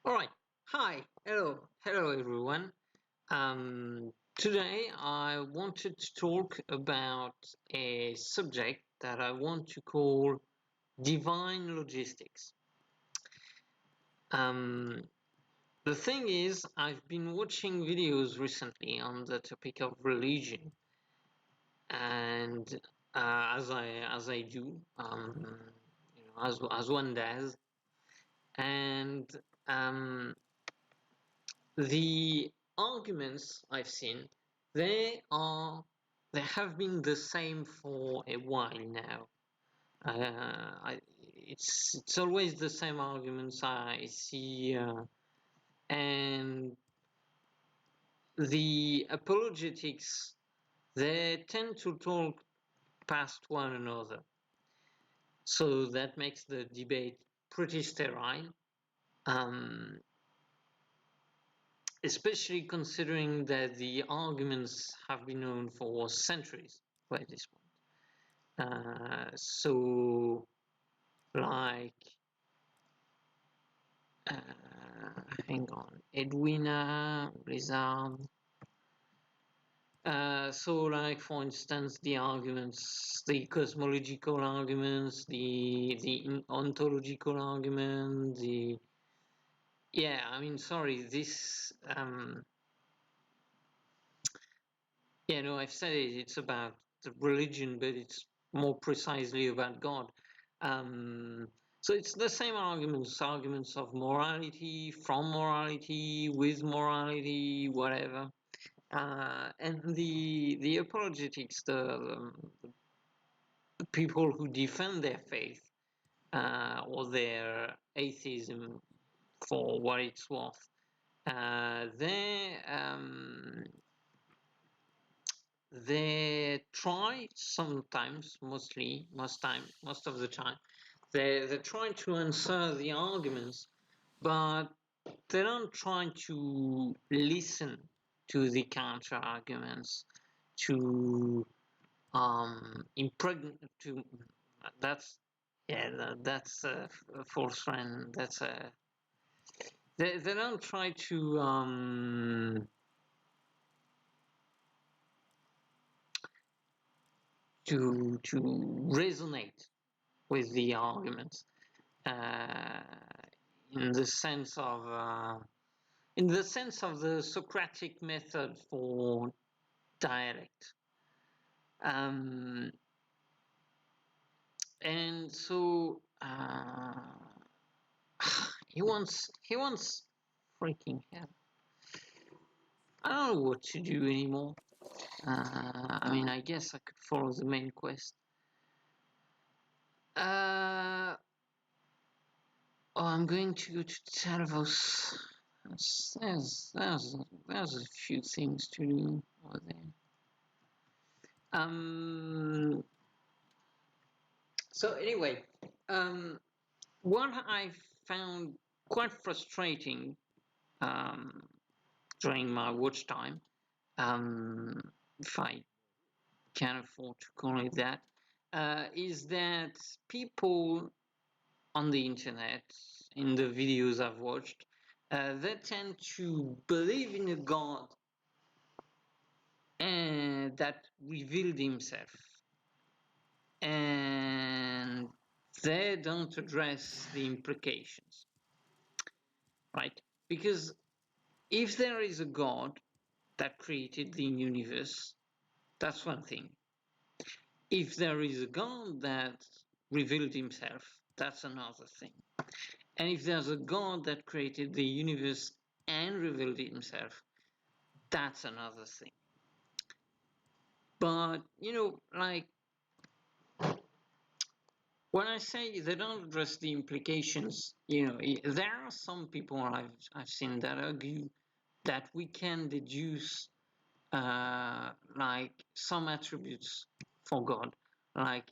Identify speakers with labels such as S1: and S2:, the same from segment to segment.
S1: All right. Hi. Hello. Hello, everyone. Today I wanted to talk about a subject that I want to call divine logistics. Um, the thing is, I've been watching videos recently on the topic of religion, and as I do, as one does, and the arguments I've seen, they have been the same for a while now. It's always the same arguments I see, and the apologetics, they tend to talk past one another, so that makes the debate pretty sterile. Um, Especially considering that the arguments have been known for centuries by this point. So, like, hang on, Edwina, Blizzard. Like, for instance, the arguments, the cosmological arguments, the ontological argument, sorry, this. I've said it, it's about the religion, but it's more precisely about God. So it's the same arguments of morality, from morality, with morality, whatever. And the apologetics, the people who defend their faith or their atheism for what it's worth, they try sometimes, most of the time, they try to answer the arguments, but they don't try to listen to the counter arguments, to impregnate, to that's a false friend. They don't try to resonate with the arguments, uh, in the sense of the Socratic method for dialect. And so he wants freaking hell. I don't know what to do anymore. I guess I could follow the main quest. I'm going to go to Tarvos. There's a few things to do over there. So anyway, what I found quite frustrating during my watch time, if I can afford to call it that, is that people on the internet, in the videos I've watched, they tend to believe in a God that revealed himself, and they don't address the implications, right? Because if there is a God that created the universe, that's one thing. If there is a God that revealed himself, that's another thing. And if there's a God that created the universe and revealed himself, that's another thing. But, when I say they don't address the implications, there are some people I've seen that argue that we can deduce like some attributes for God, like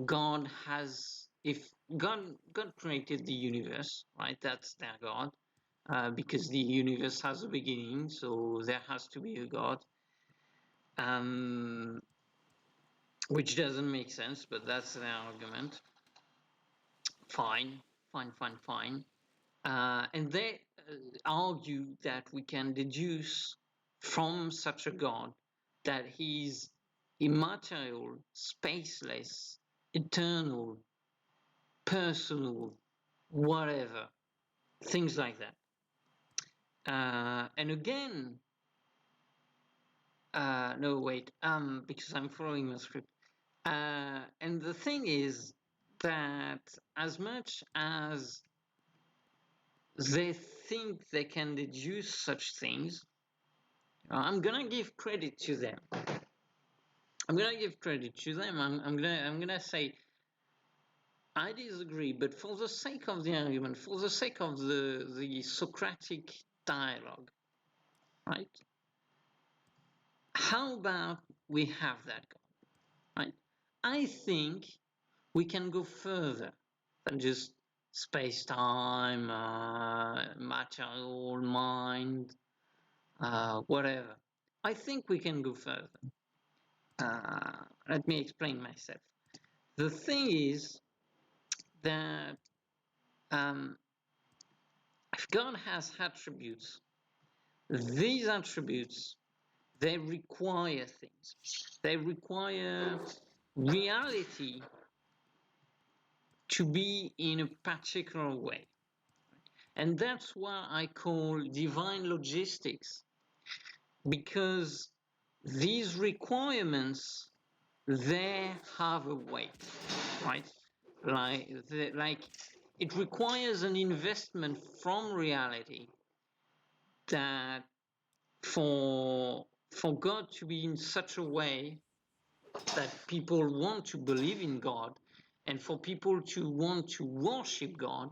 S1: God has, if God created the universe, right? That's their God, because the universe has a beginning, so there has to be a God. Which doesn't make sense, but that's their argument. Fine. And argue that we can deduce from such a God that he's immaterial, spaceless, eternal, personal, whatever, things like that. And again, no, wait, because I'm following the script. And the thing is that as much as they think they can deduce such things, I'm gonna give credit to them. I'm gonna say I disagree, but for the sake of the argument, for the sake of the Socratic dialogue, right? How about we have that God, right? I think we can go further than just space-time, material, mind, whatever. I think we can go further. Let me explain myself. The thing is that if God has attributes, these attributes, they require things. They require reality to be in a particular way. And that's what I call divine logistics, because these requirements, they have a weight, right? Like it requires an investment from reality that for God to be in such a way that people want to believe in God, and for people to want to worship God,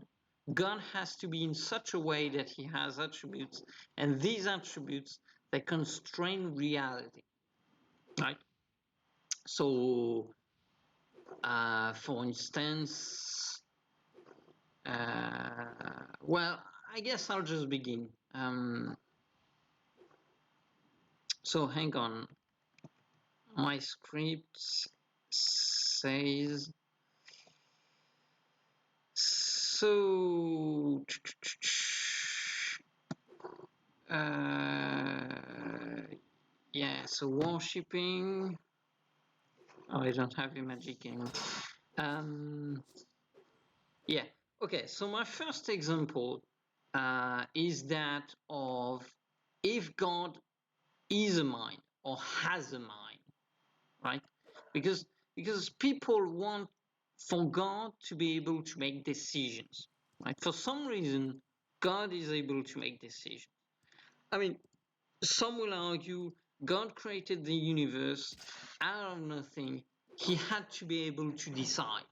S1: God has to be in such a way that he has attributes, and these attributes, they constrain reality, right? So, for instance, well, I guess I'll just begin. So hang on. My script says so. Yeah, so worshipping. Oh, I don't have your magic anymore. Yeah, okay, so my first example is that of if God is a mind or has a mind, right? Because people want for God to be able to make decisions, right? For some reason, God is able to make decisions. I mean, some will argue God created the universe out of nothing. He had to be able to decide,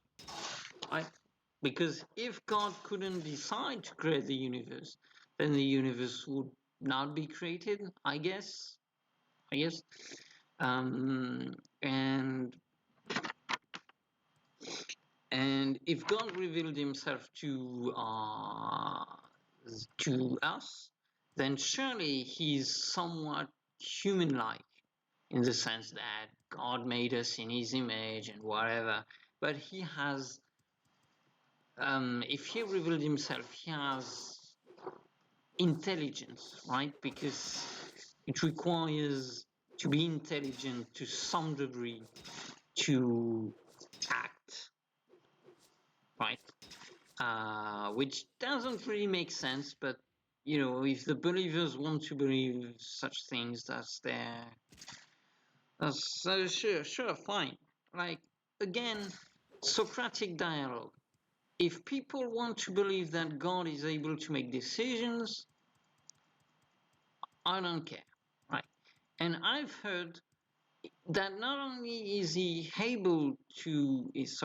S1: right? Because if God couldn't decide to create the universe, then the universe would not be created, I guess. Um, and if God revealed himself to us, then surely he's somewhat human-like, in the sense that God made us in his image and whatever. But he has, if he revealed himself, he has intelligence, right? Because it requires to be intelligent to some degree to act, right? Which doesn't really make sense, but you know, if the believers want to believe such things, that's sure, fine. Like again, Socratic dialogue. If people want to believe that God is able to make decisions, I don't care, right? And I've heard that not only is he able to, is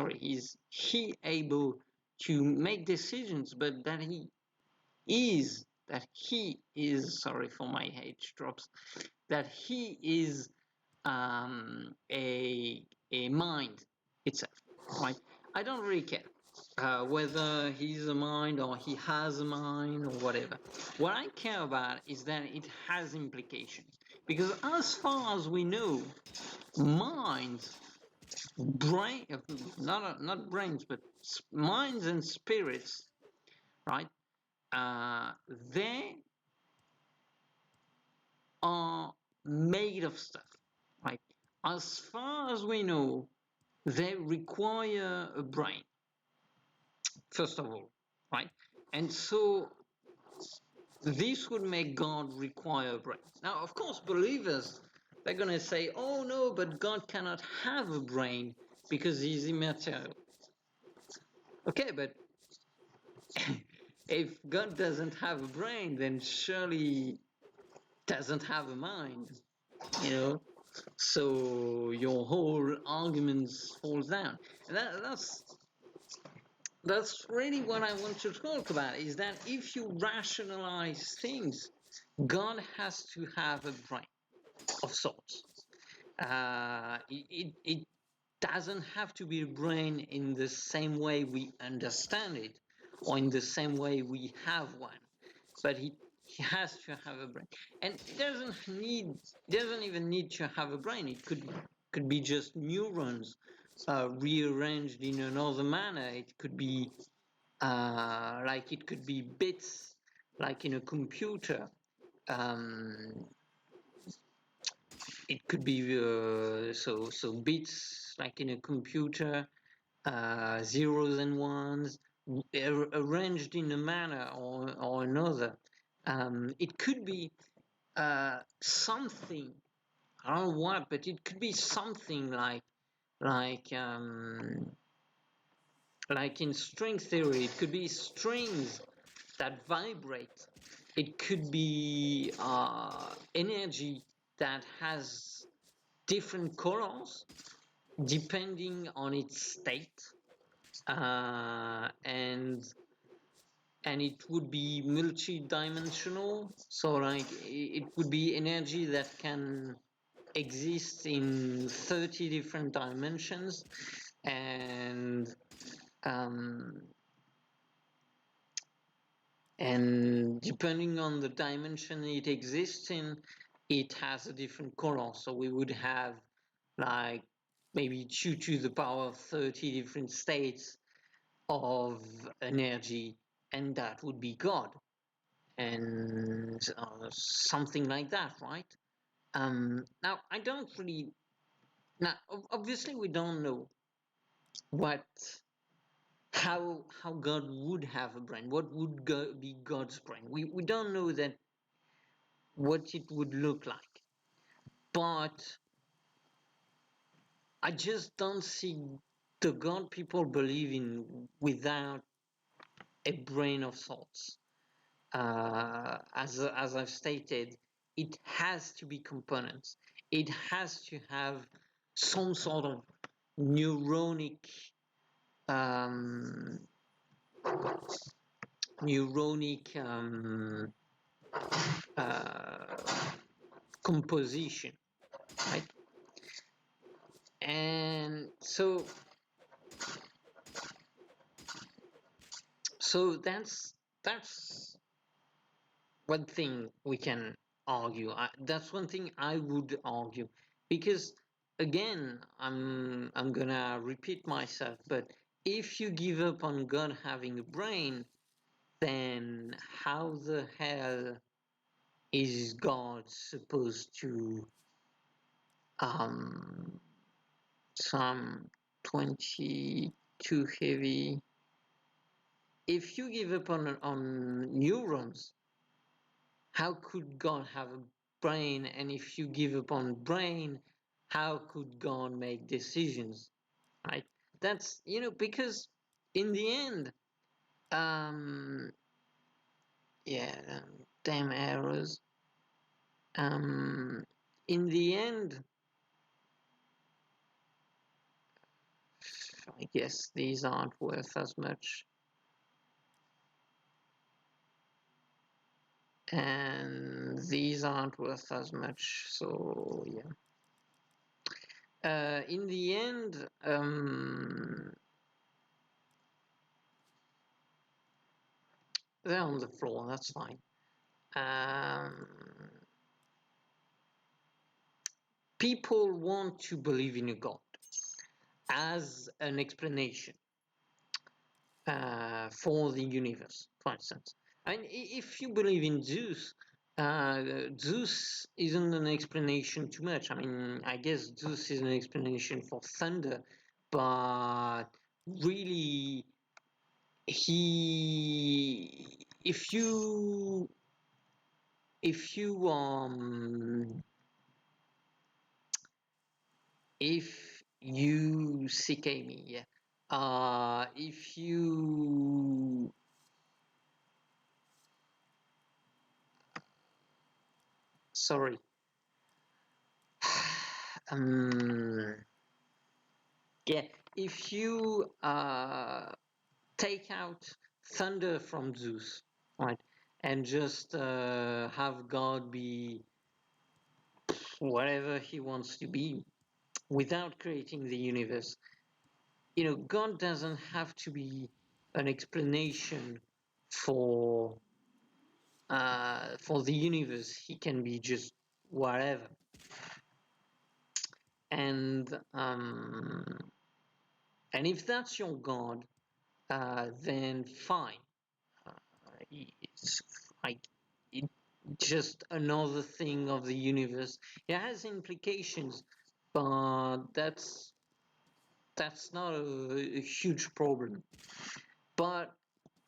S1: he able to make decisions, but sorry for my H drops, that he is a mind itself, right? I don't really care whether he's a mind or he has a mind or whatever. What I care about is that it has implications, because as far as we know, minds, not brains, but minds and spirits, right? they are made of stuff, right? As far as we know, they require a brain, first of all, right? And so this would make God require a brain. Now, of course, believers, they're going to say, oh no, but God cannot have a brain because he's immaterial. Okay, but if God doesn't have a brain, then surely doesn't have a mind, you know? So your whole argument falls down. And that's really what I want to talk about, is that if you rationalize things, God has to have a brain of sorts. It doesn't have to be a brain in the same way we understand it or in the same way we have one, but he has to have a brain, and it doesn't even need to have a brain. It could be just neurons rearranged in another manner. It could be like it could be bits, like in a computer. Um, it could be so bits like in a computer, zeros and ones arranged in a manner or another. It could be something, I don't know what, but it could be something like um, like in string theory. It could be strings that vibrate. It could be energy that has different colors depending on its state, and it would be multi-dimensional. So like it would be energy that can exist in 30 different dimensions, and um, and depending on the dimension it exists in, it has a different color. So we would have like maybe 2 to the power of 30 different states of energy, and that would be God, and something like that, right? Now, I don't really. Now, obviously, we don't know what how God would have a brain. What would be God's brain? We don't know that what it would look like, but I just don't see the God people believe in without a brain of sorts. As I've stated, it has to be components. It has to have some sort of neuronic um, neuronic uh, composition, right? And so that's one thing we can argue. That's one thing I would argue, because again, I'm gonna repeat myself, but if you give up on God having a brain, then how the hell is God supposed to some 22 heavy? If you give up on neurons, how could God have a brain? And if you give up on brain, how could God make decisions? Right? That's, because in the end, um, yeah, damn errors. In the end, I guess these aren't worth as much. And these aren't worth as much, so yeah. In the end, they're on the floor, that's fine. Um, People want to believe in a God as an explanation for the universe, for instance. And if you believe in Zeus, Zeus isn't an explanation too much. I mean, I guess Zeus is an explanation for thunder, but really, he, if you if you CK me, yeah. If you sorry, um, yeah, if you take out thunder from Zeus, right, and just have God be whatever he wants to be without creating the universe, God doesn't have to be an explanation for for the universe. He can be just whatever. And if that's your God, then fine. It's like it, just another thing of the universe. It has implications, but that's not a huge problem. But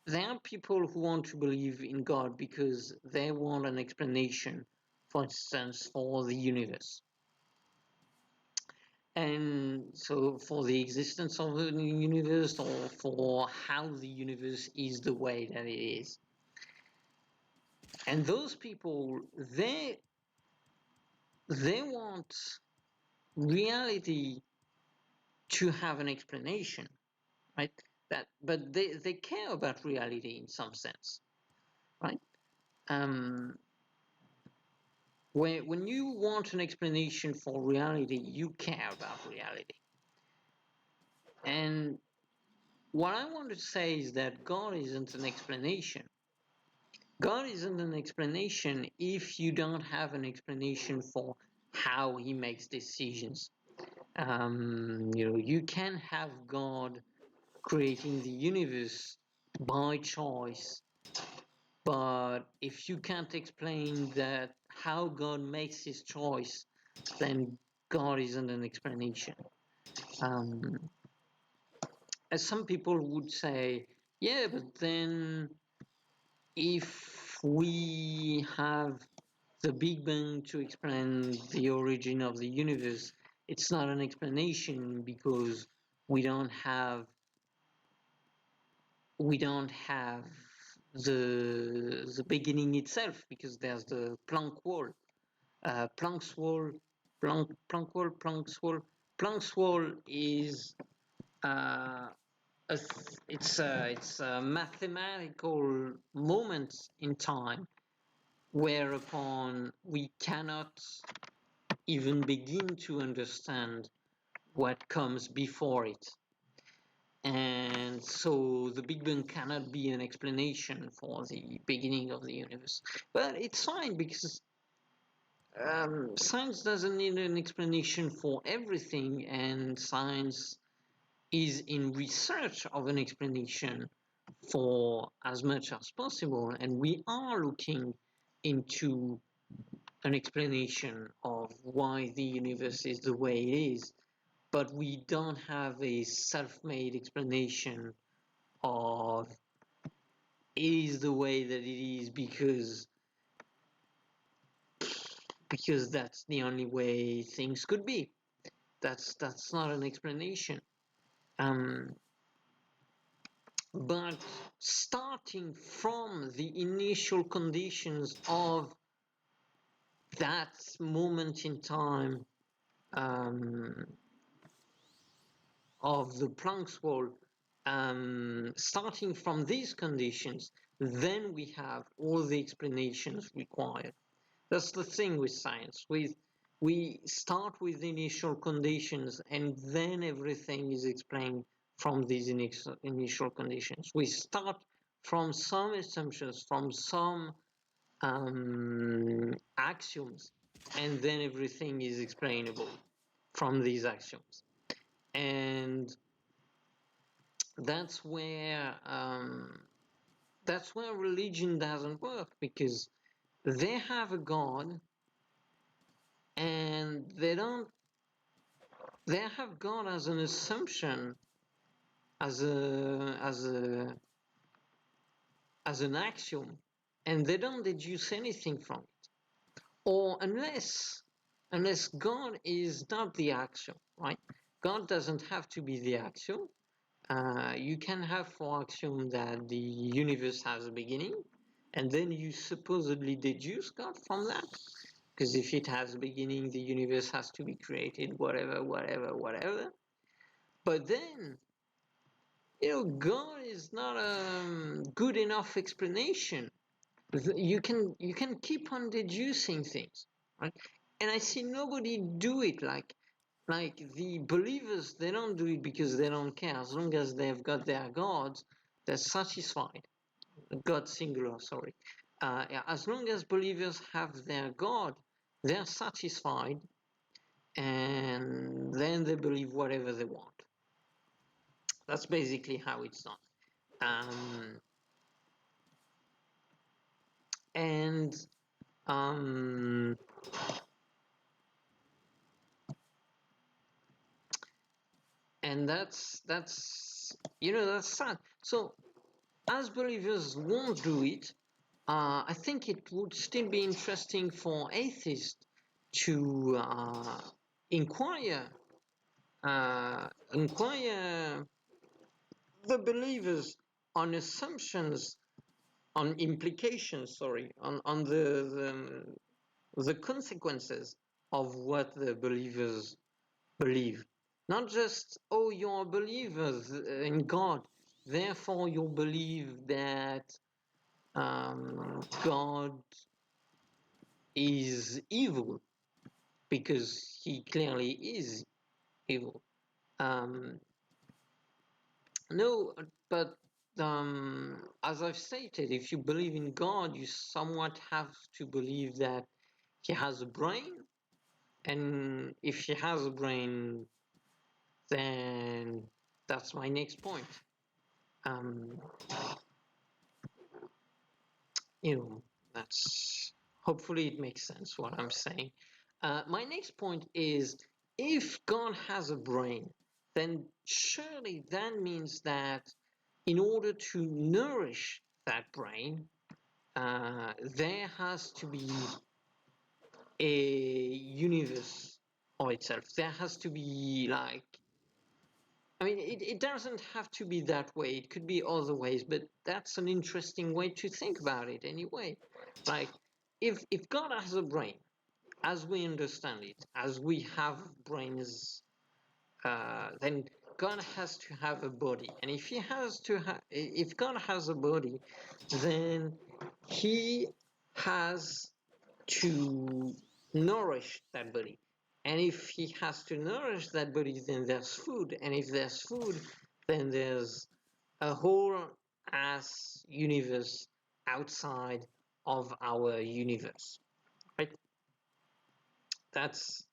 S1: there are people who want to believe in God because they want an explanation, for instance, for the universe. And so for the existence of the universe, or for how the universe is the way that it is. And those people, they want reality to have an explanation, right? But they care about reality in some sense, right? When you want an explanation for reality, you care about reality. And what I want to say is that God isn't an explanation. God isn't an explanation if you don't have an explanation for how he makes decisions. You can have God creating the universe by choice, but if you can't explain that how God makes his choice, then God isn't an explanation. As some people would say, yeah, but then if we have the Big Bang to explain the origin of the universe, it's not an explanation because we don't have the beginning itself, because there's the Planck wall. Planck's wall, Planck's wall is uh, it's a mathematical moment in time whereupon we cannot even begin to understand what comes before it. And so the Big Bang cannot be an explanation for the beginning of the universe. But it's fine because science doesn't need an explanation for everything, and science is in research of an explanation for as much as possible. And we are looking into an explanation of why the universe is the way it is, but we don't have a self-made explanation of it is the way that it is because that's the only way things could be. That's not an explanation. But starting from the initial conditions of that moment in time, of the Planck's wall, starting from these conditions, then we have all the explanations required. That's the thing with science. We start with the initial conditions, and then everything is explained from these initial conditions. We start from some assumptions, from some axioms, and then everything is explainable from these axioms. And that's where that's where religion doesn't work, because they have a God, and they have God as an assumption, as an axiom, and they don't deduce anything from it. Or unless God is not the axiom, right? God doesn't have to be the axiom. You can have for axiom that the universe has a beginning, and then you supposedly deduce God from that. Because if it has a beginning, the universe has to be created, whatever, whatever, whatever. But then, God is not a good enough explanation. You can keep on deducing things, right? And I see nobody do it like the believers. They don't do it because they don't care. As long as they've got their gods, they're satisfied. God singular, sorry. Yeah, as long as believers have their God, they're satisfied, and then they believe whatever they want. That's basically how it's done. And um, and that's sad. So as believers won't do it, I think it would still be interesting for atheists to inquire the believers on assumptions, on implications, sorry, on the consequences of what the believers believe. Not just, oh, you're believers in God, therefore you believe that God is evil, because he clearly is evil. No, but as I've stated, if you believe in God, you somewhat have to believe that he has a brain, and if he has a brain, then that's my next point. Um, that's, hopefully it makes sense what I'm saying. My next point is, if God has a brain, then surely that means that in order to nourish that brain, there has to be a universe of itself. There has to be, like, I mean, it doesn't have to be that way. It could be other ways, but that's an interesting way to think about it anyway. Like, if God has a brain, as we understand it, as we have brains, then God has to have a body. And if God has a body, then he has to nourish that body. And if he has to nourish that body, then there's food. And if there's food, then there's a whole ass universe outside of our universe. Right? That's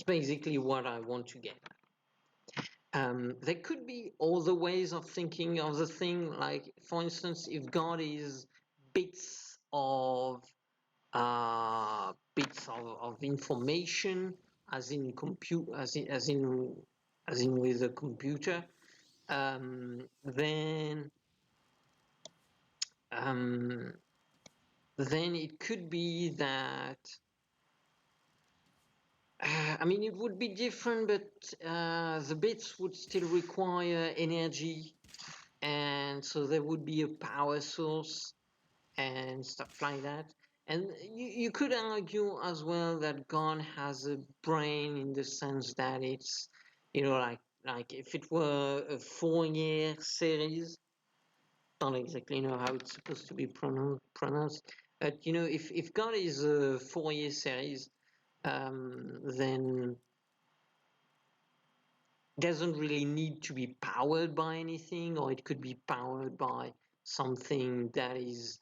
S1: basically what I want to get at. There could be other ways of thinking of the thing, like, for instance, if God is bits of information, as in compute, as in with a computer, then it could be that, I mean, it would be different, but the bits would still require energy, and so there would be a power source and stuff like that. And you could argue as well that God has a brain, in the sense that it's, like if it were a Fourier series, don't exactly know how it's supposed to be pronounced. But if God is a Fourier series, then doesn't really need to be powered by anything, or it could be powered by something that is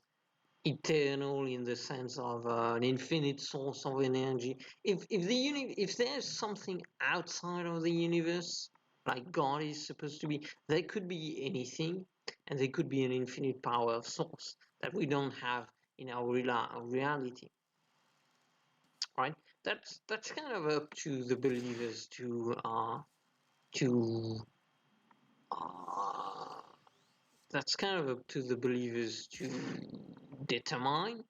S1: eternal, in the sense of an infinite source of energy. If there's something outside of the universe, like God is supposed to be, there could be anything. and there could be an infinite power of source that we don't have in our reality, right? That's kind of up to the believers to that's kind of up to the believers to determine.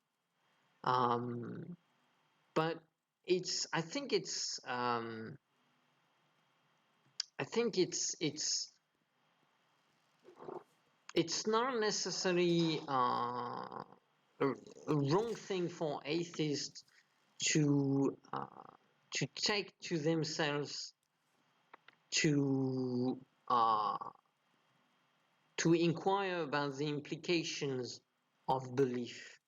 S1: But I think it's not necessarily a wrong thing for atheists to take to themselves uh, to inquire about the implications of belief,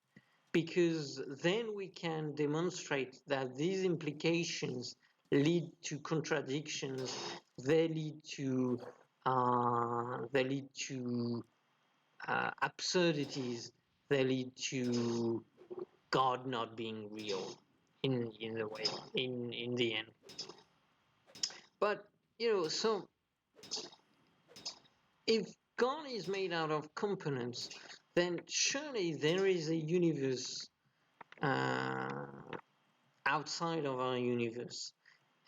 S1: because then we can demonstrate that these implications lead to contradictions. They lead to absurdities. They lead to God not being real in the way in the end. But so if God is made out of components, then surely there is a universe outside of our universe,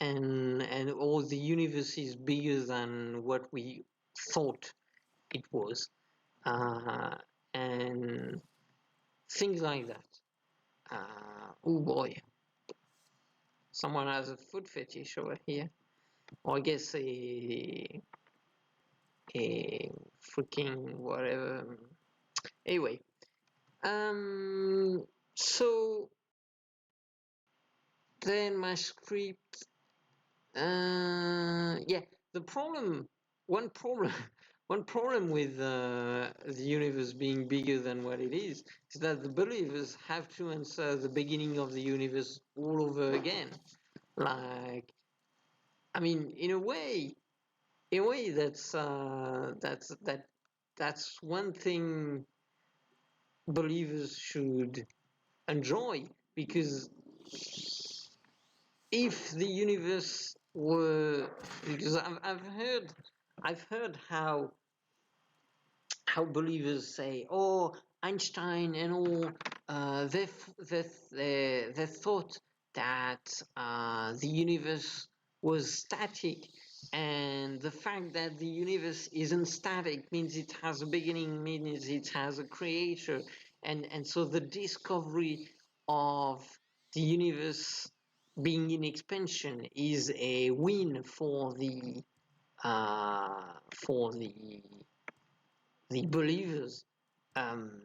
S1: and all the universe is bigger than what we thought it was, and things like that. Oh boy, someone has a foot fetish over here, or I guess a freaking whatever. Anyway, so then my script, yeah, the problem, one problem, one problem with the universe being bigger than what it is that the believers have to answer the beginning of the universe all over again. Like, I mean, in a way, that's one thing believers should enjoy, because if the universe were, because I've heard how believers say, oh, Einstein and all, they thought that the universe was static, and the fact that the universe isn't static means it has a beginning, means it has a creator, and so the discovery of the universe being in expansion is a win for the uh, for the believers. Um,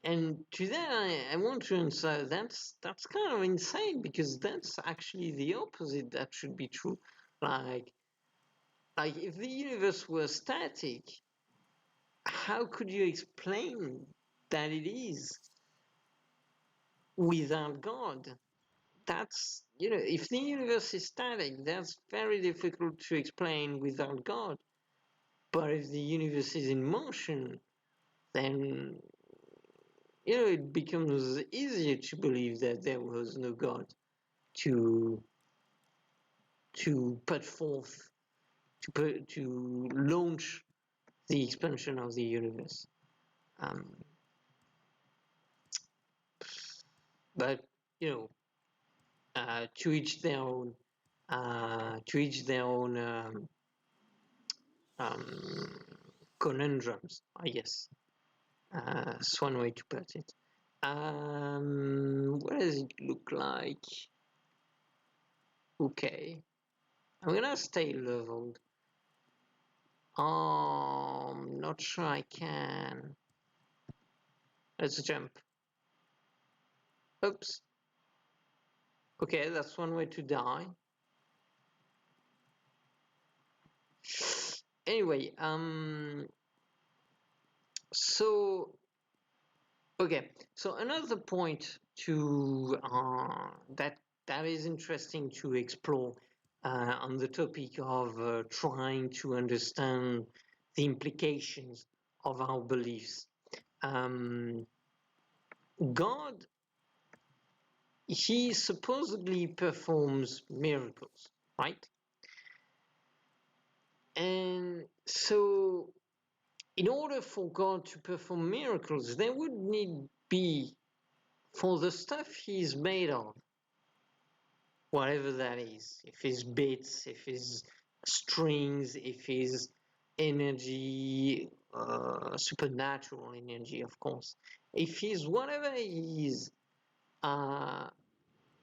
S1: and to that, I want to answer that's kind of insane, because that's actually the opposite that should be true. Like, if the universe were static, how could you explain that it is without God? That's, if the universe is static, that's very difficult to explain without God. But if the universe is in motion, then it becomes easier to believe that there was no God to put forth, to launch the expansion of the universe. Um, but to each their own. To each their own um, conundrums, I guess. That's one way to put it. What does it look like? Okay, I'm gonna stay leveled. Not sure I can. Let's jump. Oops. Okay, that's one way to die. Anyway, so okay, so another point to that is interesting to explore on the topic of trying to understand the implications of our beliefs. God, he supposedly performs miracles, right? And so in order for God to perform miracles, there would need be, for the stuff he's made of, whatever that is, if it's bits, if it's strings, if it's energy, supernatural energy, of course, if he's whatever he is,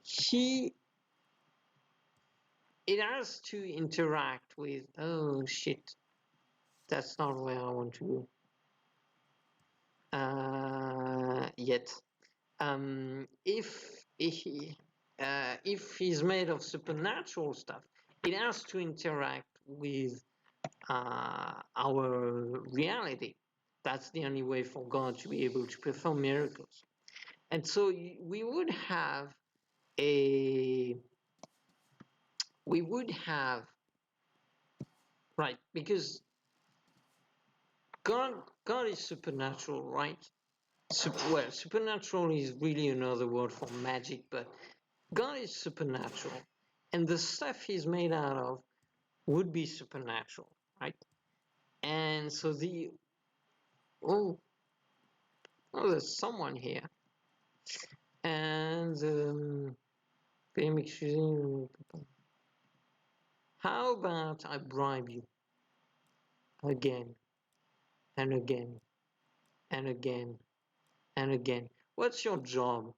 S1: he it has to interact with, oh shit, that's not where I want to go yet. If he's made of supernatural stuff, it has to interact with our reality. That's the only way for God to be able to perform miracles. And so we would have right, because God is supernatural, right? Well, supernatural is really another word for magic, but God is supernatural, and the stuff he's made out of would be supernatural, right? And so oh, there's someone here, and how about I bribe you again and again and again and again? What's your job?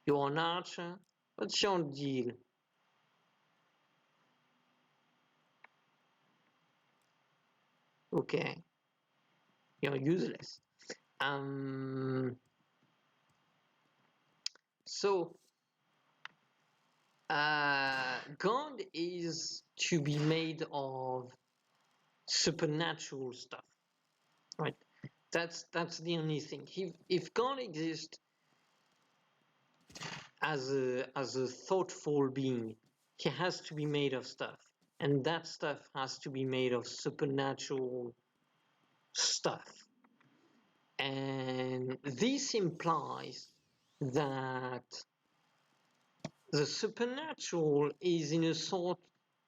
S1: You're an archer? What's your deal? Okay, you're useless. So God is to be made of supernatural stuff, right? That's the only thing. If God exists as a thoughtful being, he has to be made of stuff, and that stuff has to be made of supernatural stuff. And this implies that the supernatural is in a sort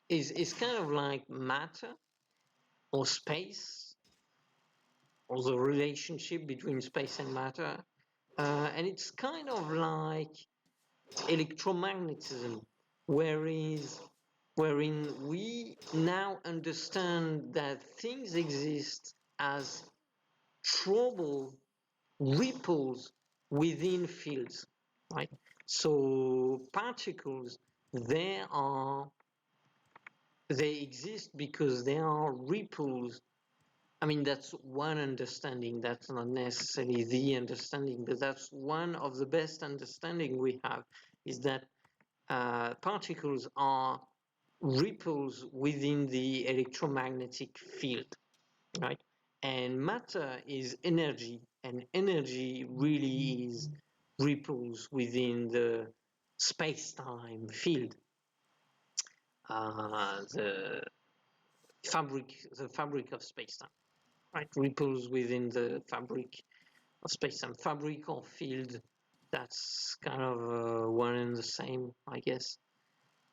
S1: is kind of like matter or space, or the relationship between space and matter, and it's kind of like electromagnetism, wherein we now understand that things exist as trouble ripples within fields, right? So particles, they exist because they are ripples. I mean, that's one understanding. That's not necessarily the understanding, but that's one of the best understanding we have, is that particles are ripples within the electromagnetic field, right? And matter is energy, and energy really is ripples within the space-time field, the fabric of space-time, right? Ripples within the fabric of space-time, fabric or field. That's kind of one and the same, I guess.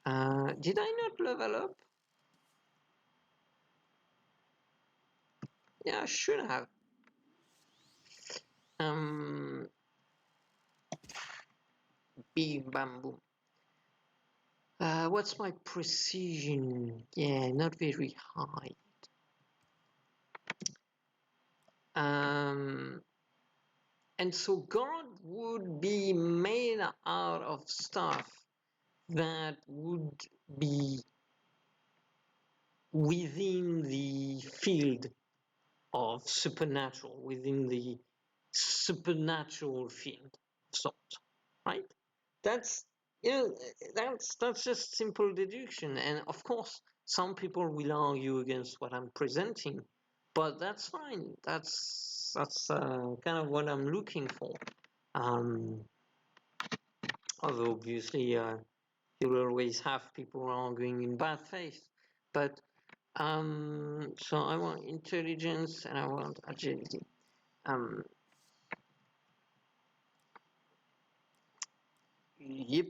S1: Did I not level up? Yeah, I should have. Big bamboo. What's my precision? Yeah, not very high. And so God would be made out of stuff that would be within the field of supernatural, within the supernatural field of thought, right? That's that's just simple deduction, and of course, some people will argue against what I'm presenting, but that's fine. That's kind of what I'm looking for. Um, Although obviously you'll always have people arguing in bad faith, but so I want intelligence and I want agility. Um, yep.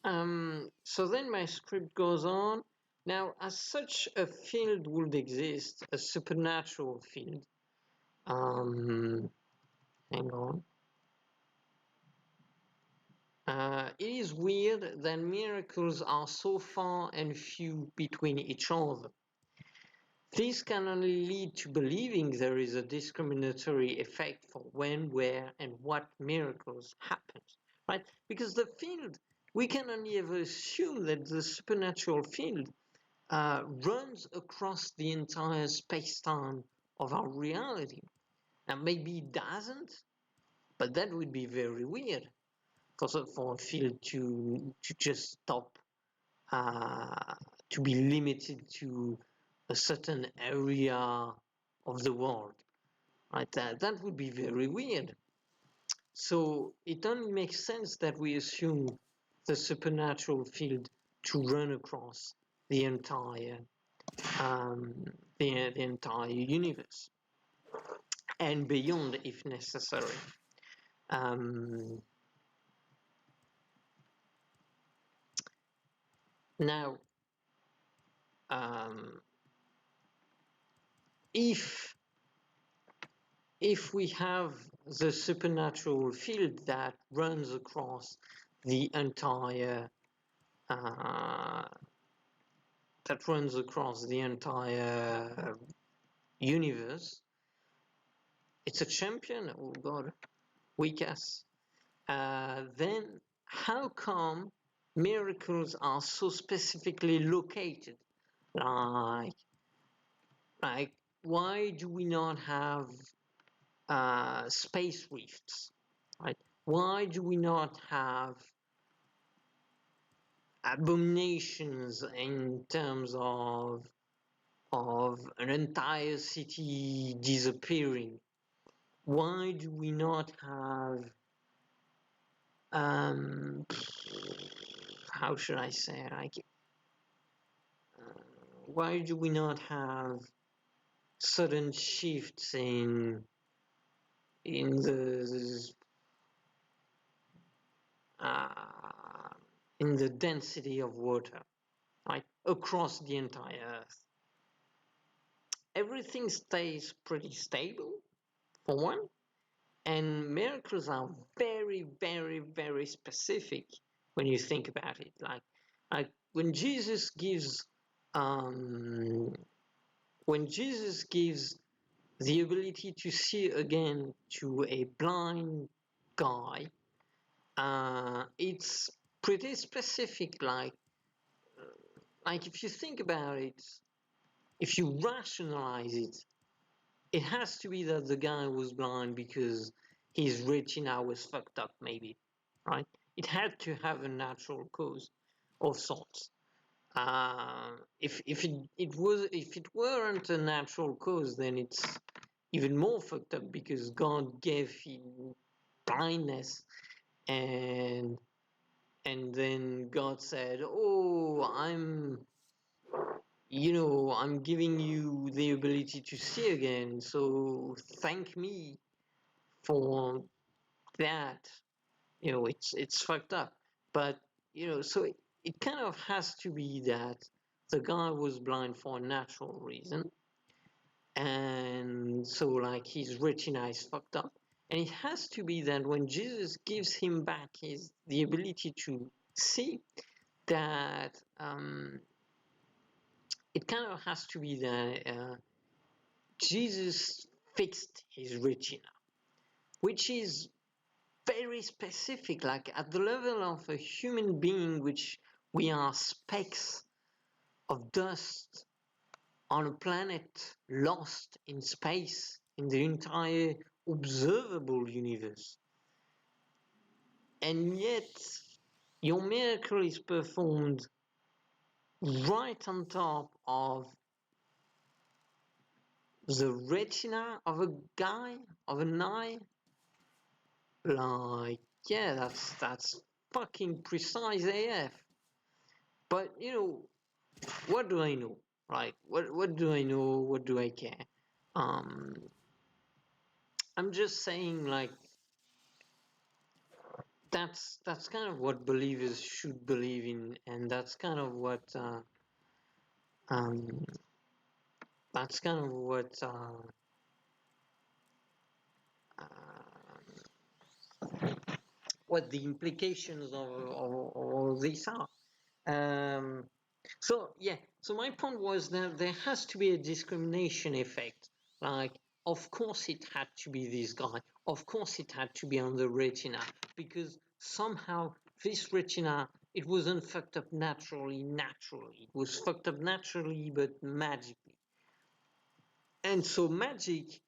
S1: So then my script goes on. Now, as such a field would exist, a supernatural field. Hang on. It is weird that miracles are so far and few between each other. This can only lead to believing there is a discriminatory effect for when, where, and what miracles happen, right? Because the field, we can only ever assume that the supernatural field runs across the entire space-time of our reality. And maybe it doesn't, but that would be very weird for a field to just stop, uh, to be limited to a certain area of the world, right? That would be very weird. So it only makes sense that we assume the supernatural field to run across the entire um, the entire universe and beyond if necessary. Um, Now, um, if we have the supernatural field that runs across the entire uh, universe, it's a champion. Oh God, weak ass. Then how come miracles are so specifically located? Like, why do we not have space rifts? Right? Why do we not have abominations in terms of an entire city disappearing? Why do we not have how should I say it? Why do we not have sudden shifts in uh, the density of water, right, across the entire Earth? Everything stays pretty stable, for one, and miracles are very, very, very specific when you think about it. Like when Jesus gives, um, the ability to see again to a blind guy, it's pretty specific. Like if you think about it, if you rationalize it, it has to be that the guy was blind because his retina was fucked up, maybe, right? It had to have a natural cause of sorts. If it weren't a natural cause, then it's even more fucked up because God gave him blindness, and then God said, "Oh, I'm giving you the ability to see again, so thank me for that." It's fucked up. But, so it kind of has to be that the guy was blind for a natural reason. And so, like, his retina is fucked up. And it has to be that when Jesus gives him back the ability to see, that it kind of has to be that Jesus fixed his retina, which is very specific, like at the level of a human being, which we are specks of dust on a planet lost in space in the entire observable universe. And yet, your miracle is performed right on top of the retina of a guy, of an eye. Like, yeah, that's fucking precise AF. But, what do I know, right? What do I know? What do I care? I'm just saying, like, that's kind of what believers should believe in, and that's kind of what um, that's kind of what the implications of all this are. Um, so yeah, so my point was that there has to be a discrimination effect. Like, of course it had to be this guy. Of course it had to be on the retina, because somehow this retina, it wasn't fucked up naturally. It was fucked up naturally, but magically. And so magic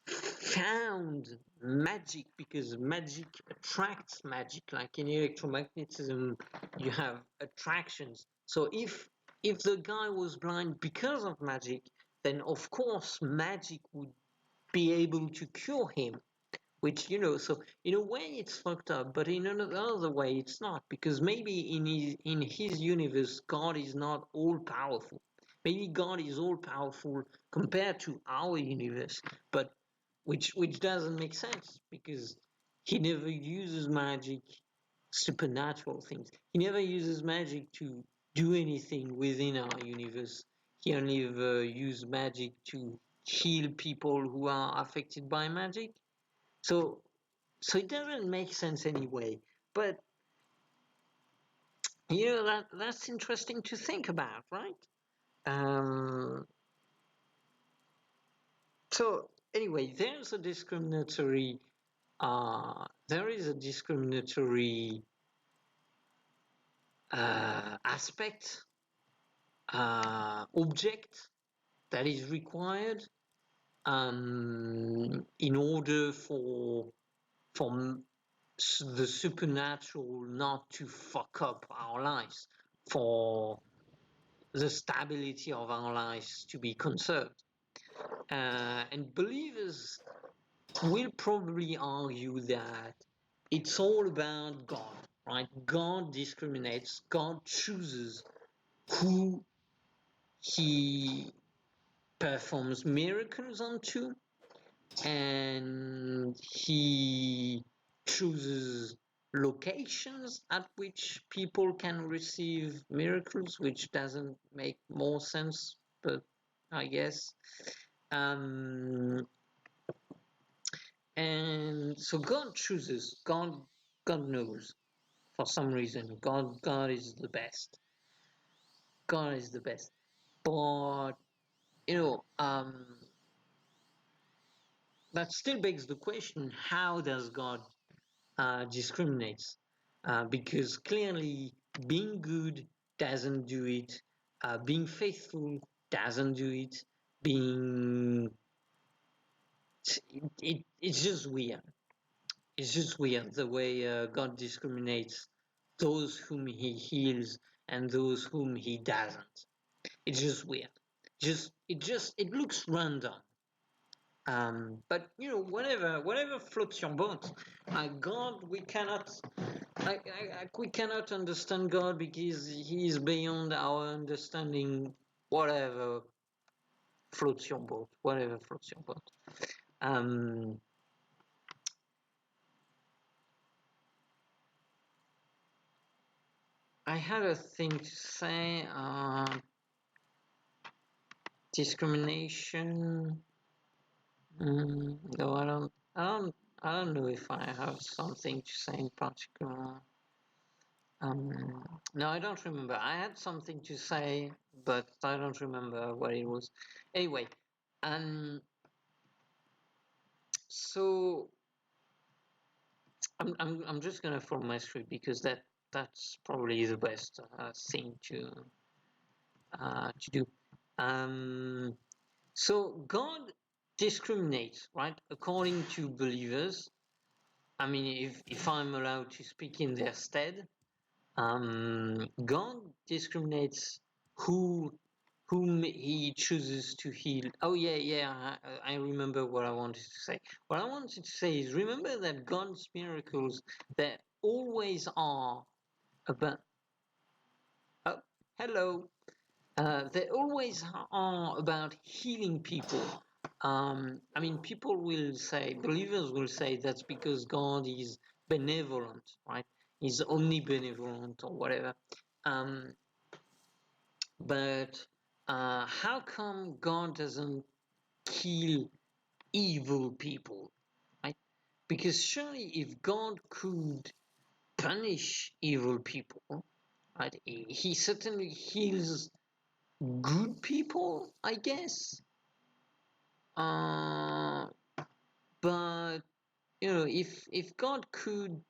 S1: found magic, because magic attracts magic. Like in electromagnetism, you have attractions. So if the guy was blind because of magic, then of course magic would be able to cure him. Which, so in a way it's fucked up, but in another way it's not, because maybe in his universe God is not all powerful. Maybe God is all powerful compared to our universe, but which doesn't make sense, because he never uses magic, supernatural things. He never uses magic to do anything within our universe. He only ever uses magic to heal people who are affected by magic. So, so it doesn't make sense anyway. But that's interesting to think about, right? Um, so anyway, there is a discriminatory aspect, object that is required in order for the supernatural not to fuck up our lives, for the stability of our lives to be conserved. And believers will probably argue that it's all about God, right? God discriminates, God chooses who he performs miracles onto, and he chooses locations at which people can receive miracles, which doesn't make more sense, but I guess. Um, and so God chooses. God knows. For some reason, God is the best. God is the best. But you know, that still begs the question: how does God discriminates? Because clearly being good doesn't do it, being faithful doesn't do it, being it's just weird. It's just weird the way God discriminates those whom he heals and those whom he doesn't. It's just weird. It looks random. But whatever floats your boat. God, we cannot understand God because He is beyond our understanding. Whatever floats your boat. Whatever floats your boat. Um, I had a thing to say. Discrimination. No, I don't. I don't know if I have something to say in particular. No, I don't remember. I had something to say, but I don't remember what it was. Anyway, um, so I'm just gonna follow my script, because that's probably the best thing to do. So God discriminates, right, according to believers. I mean, if I'm allowed to speak in their stead, God discriminates who whom he chooses to heal. Oh yeah, I remember what I wanted to say. What I wanted to say is, remember that God's miracles, they always are about. Oh, hello. They always are about healing people. I mean, people will say, believers will say, that's because God is benevolent, right? He's omnibenevolent or whatever. But how come God doesn't kill evil people, right? Because surely if God could punish evil people, right, he certainly heals good people, I guess. But if God could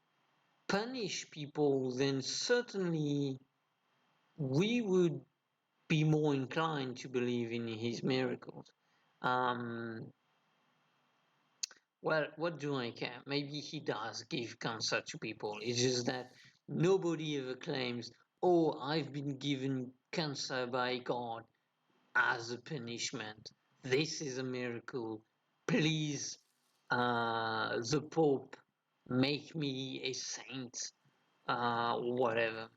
S1: punish people, then certainly we would be more inclined to believe in his miracles. Well, what do I care? Maybe he does give cancer to people. It's just that nobody ever claims, oh, I've been given cancer by God as a punishment. This is a miracle. Please, the Pope, make me a saint, whatever.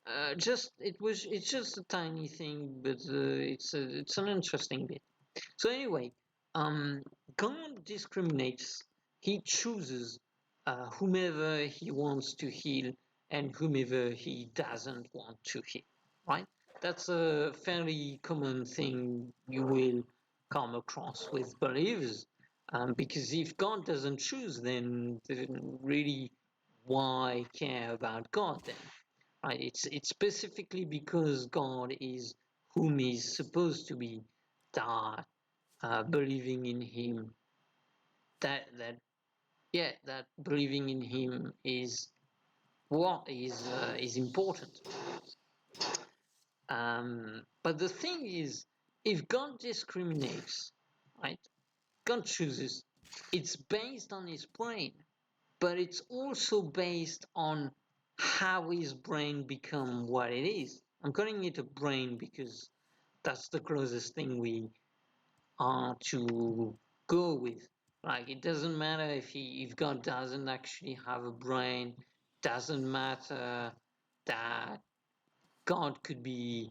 S1: It's just a tiny thing, but it's an interesting bit. So anyway, God discriminates. He chooses whomever he wants to heal and whomever he doesn't want to heal. Right? That's a fairly common thing you will come across with believers. Because if God doesn't choose, then really, why care about God then? Right? It's specifically because God is whom He's supposed to be, that believing in Him, that believing in Him is what is important. But the thing is, if God discriminates, right? God chooses. It's based on His brain, but it's also based on how his brain become what it is. I'm calling it a brain because that's the closest thing we are to go with. Like, it doesn't matter if God doesn't actually have a brain. Doesn't matter that God could be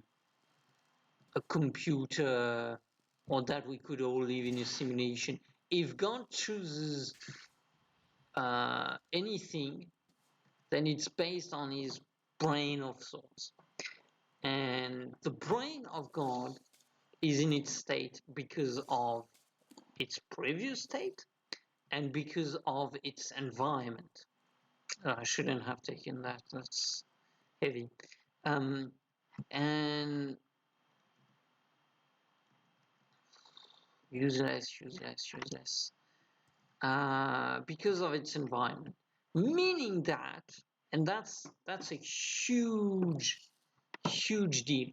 S1: a computer or that we could all live in a simulation. If God chooses anything, then it's based on his brain of sorts. And the brain of God is in its state because of its previous state and because of its environment. I shouldn't have taken that, that's heavy. And useless. Because of its environment. Meaning that, and that's a huge deal.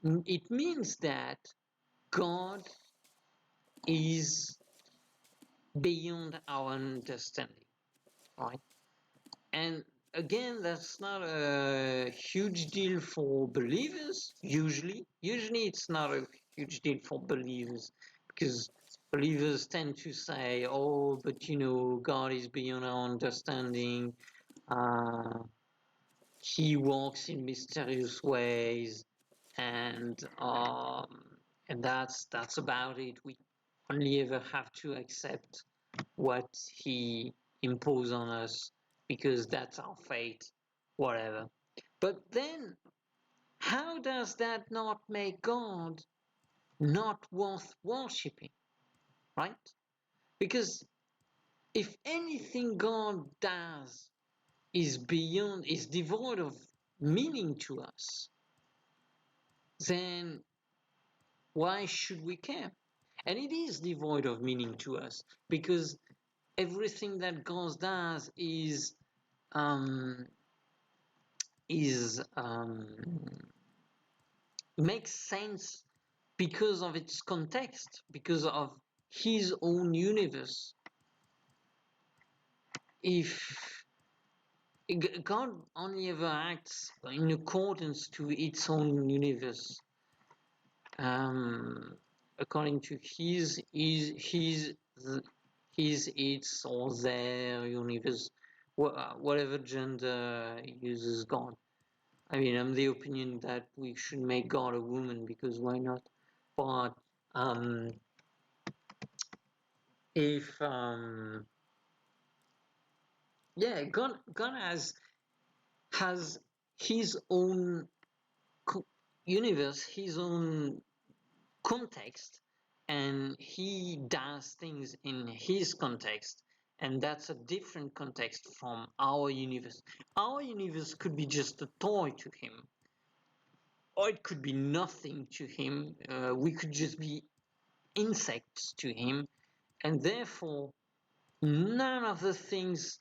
S1: It means that God is beyond our understanding, right? And again, that's not a huge deal for believers, usually. Usually it's not a huge deal for believers because believers tend to say, oh, but God is beyond our understanding. Uh, he walks in mysterious ways, and that's about it. We only ever have to accept what he imposed on us because that's our fate, whatever. But then, how does that not make God not worth worshipping, right? Because if anything God does is devoid of meaning to us, then why should we care? And it is devoid of meaning to us because everything that God does um, makes sense because of its context, because of his own universe. If God only ever acts in accordance to its own universe, according to its or their universe, whatever gender uses God. I mean, I'm the opinion that we should make God a woman because why not? But if Yeah, God has his own universe, his own context, and he does things in his context, and that's a different context from our universe. Our universe could be just a toy to him, or it could be nothing to him. We could just be insects to him, and therefore none of the things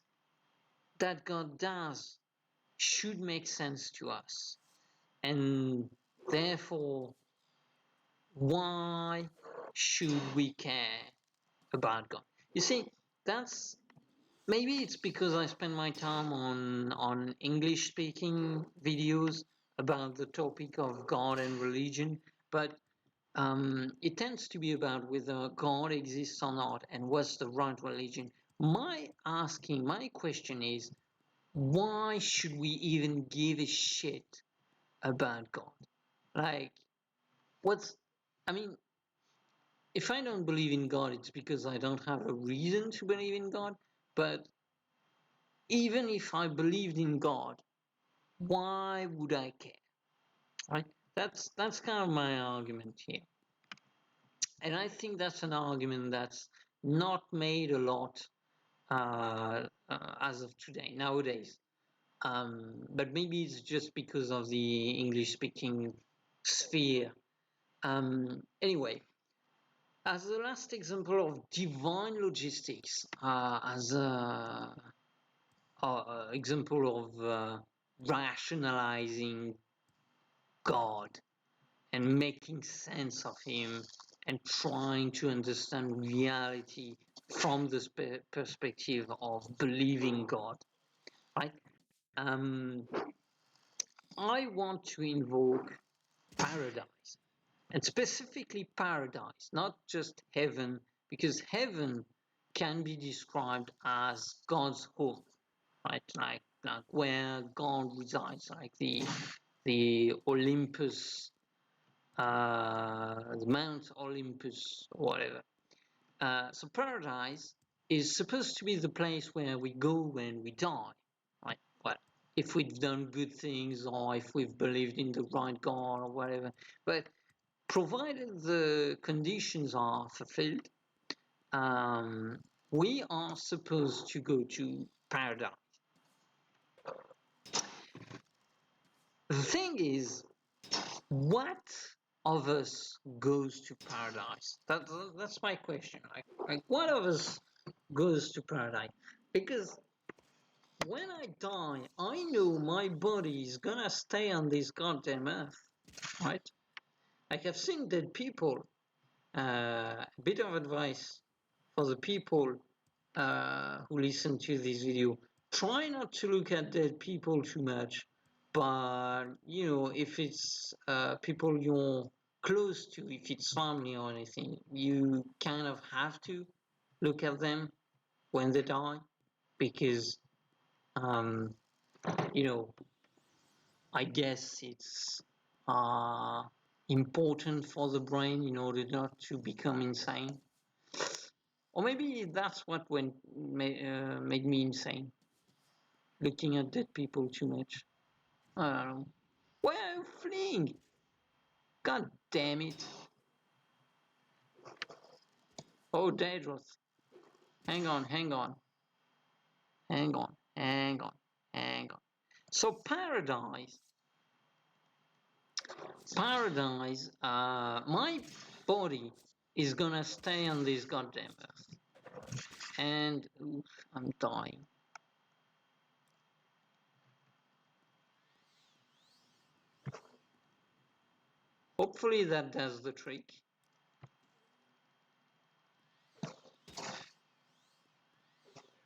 S1: that God does should make sense to us. And therefore, why should we care about God? You see, that's maybe it's because I spend my time on English speaking videos about the topic of God and religion, but it tends to be about whether God exists or not and what's the right religion. My question is, why should we even give a shit about God? Like, what's, I mean, if I don't believe in God, it's because I don't have a reason to believe in God. But even if I believed in God, why would I care? Right? That's kind of my argument here. And I think that's an argument that's not made a lot as of today, nowadays. But maybe it's just because of the English-speaking sphere. Anyway, as the last example of divine logistics, as a example of rationalizing God and making sense of Him and trying to understand reality from the perspective of believing God, right? Um, I want to invoke paradise, and specifically paradise, not just heaven, because heaven can be described as God's home, right? Like where God resides, like the Olympus, the Mount Olympus, or whatever. So paradise is supposed to be the place where we go when we die, right? Well, if we've done good things or if we've believed in the right God or whatever. But provided the conditions are fulfilled, we are supposed to go to paradise. The thing is, what of us goes to paradise? That's my question. Like, what of us goes to paradise? Because when I die, I know my body is gonna stay on this goddamn earth, right? Like, I've seen dead people. A bit of advice for the people who listen to this video: try not to look at dead people too much, but if it's people you're close to, if it's family or anything, you kind of have to look at them when they die, because um, you know I guess it's important for the brain in order not to become insane. Or maybe that's what made me insane, looking at dead people too much. I don't know. Where are you fleeing? God damn it. Oh, Daedros. Hang on, hang on, hang on, hang on, hang on. So paradise, my body is gonna stay on this goddamn earth. And oof, I'm dying. Hopefully that does the trick.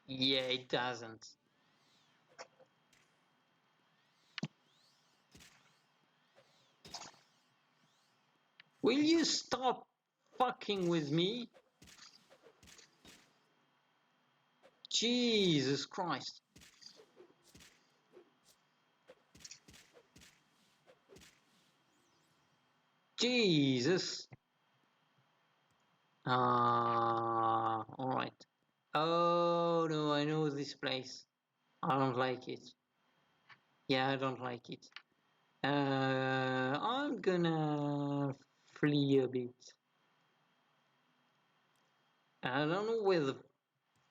S1: Yeah, it doesn't. Will you stop fucking with me? Jesus Christ. Jesus. Alright. Oh no, I know this place. I don't like it. Yeah, I don't like it. I'm gonna flee a bit. I don't know where the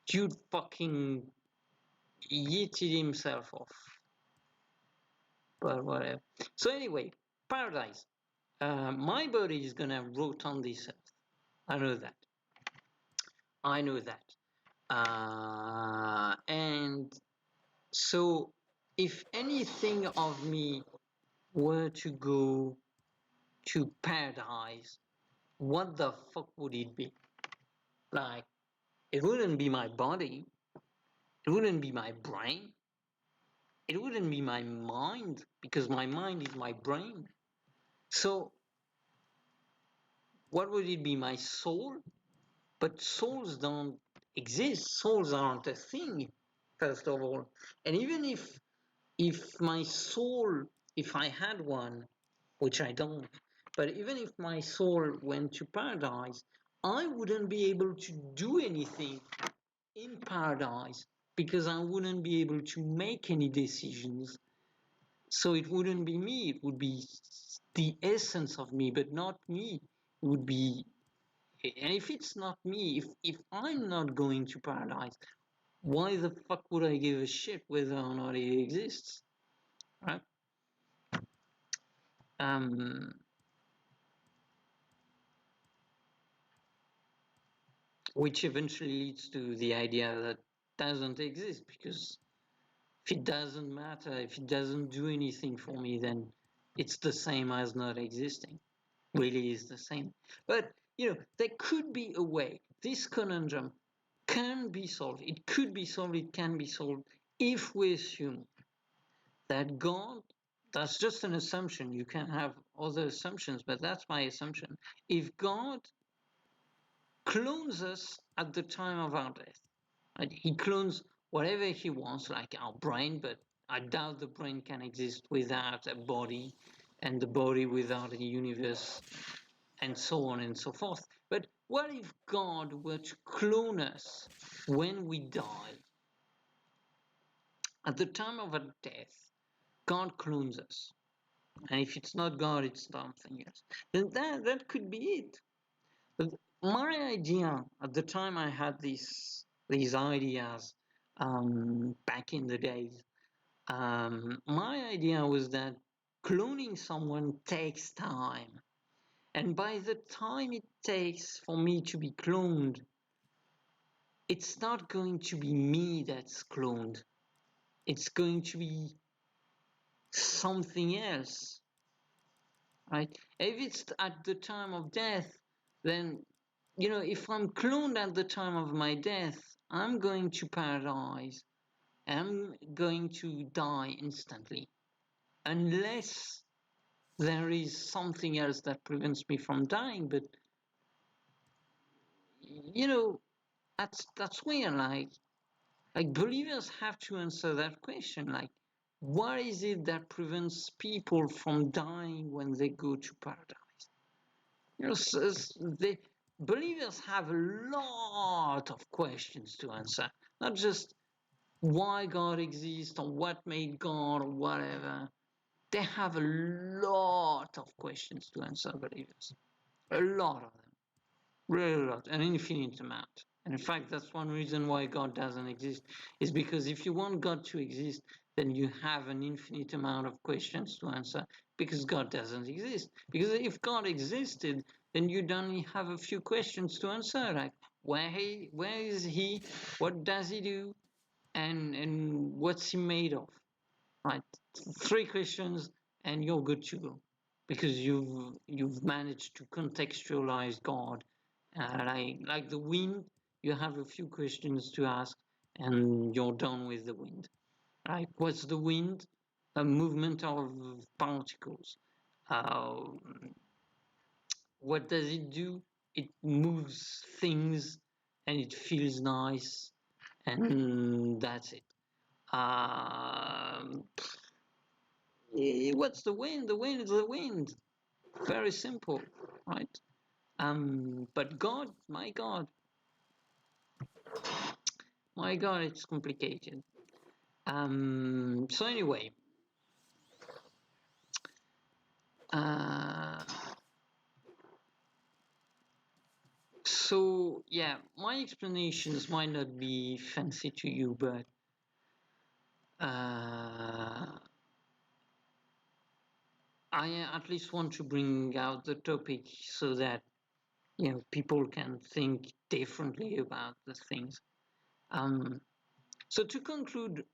S1: dude fucking yeeted himself off. But whatever. So anyway, paradise. My body is gonna rot on this earth. I know that. I know that. And so if anything of me were to go to paradise, what the fuck would it be? Like, it wouldn't be my body. It wouldn't be my brain. It wouldn't be my mind, because my mind is my brain. So what would it be? My soul? But souls don't exist. Souls aren't a thing, first of all. And even if my soul, if I had one, which I don't, but even if my soul went to paradise, I wouldn't be able to do anything in paradise because I wouldn't be able to make any decisions. So it wouldn't be me, it would be the essence of me, but not me. It would be, and if it's not me, if I'm not going to paradise, why the fuck would I give a shit whether or not it exists? Right? Um, which eventually leads to the idea that doesn't exist, because if it doesn't matter, if it doesn't do anything for me, then it's the same as not existing. Really is the same. But there could be a way. This conundrum can be solved. It could be solved. It can be solved if we assume that God. That's just an assumption. You can have other assumptions, but that's my assumption. If God clones us at the time of our death, right? He clones whatever he wants, like our brain, but I doubt the brain can exist without a body, and the body without a universe, and so on and so forth. But what if God were to clone us when we die? At the time of our death, God clones us. And if it's not God, it's something else. Then that could be it. But my idea at the time I had these ideas back in the days, my idea was that cloning someone takes time. And by the time it takes for me to be cloned, it's not going to be me that's cloned. It's going to be something else, right? If it's at the time of death, then, if I'm cloned at the time of my death, I'm going to paradise. I'm going to die instantly. Unless there is something else that prevents me from dying. But, that's weird. Like believers have to answer that question. Like, what is it that prevents people from dying when they go to paradise? The believers have a lot of questions to answer, not just why God exists or what made God or whatever. They have a lot of questions to answer, believers. A lot of them. Really a lot, an infinite amount. And in fact, that's one reason why God doesn't exist, is because if you want God to exist, then you have an infinite amount of questions to answer, because God doesn't exist. Because if God existed, then you'd only have a few questions to answer, like where is he, what does he do, and what's he made of, right? 3 questions and you're good to go, because you've managed to contextualize God. Like the wind, you have a few questions to ask, and you're done with the wind. Right? What's the wind? A movement of particles. Uh, what does it do? It moves things, and it feels nice, and that's it. Um, what's the wind? The wind is the wind. Very simple, right? But God, my God, it's complicated. So anyway, so yeah, my explanations might not be fancy to you, but I at least want to bring out the topic so that people can think differently about the things. So to conclude,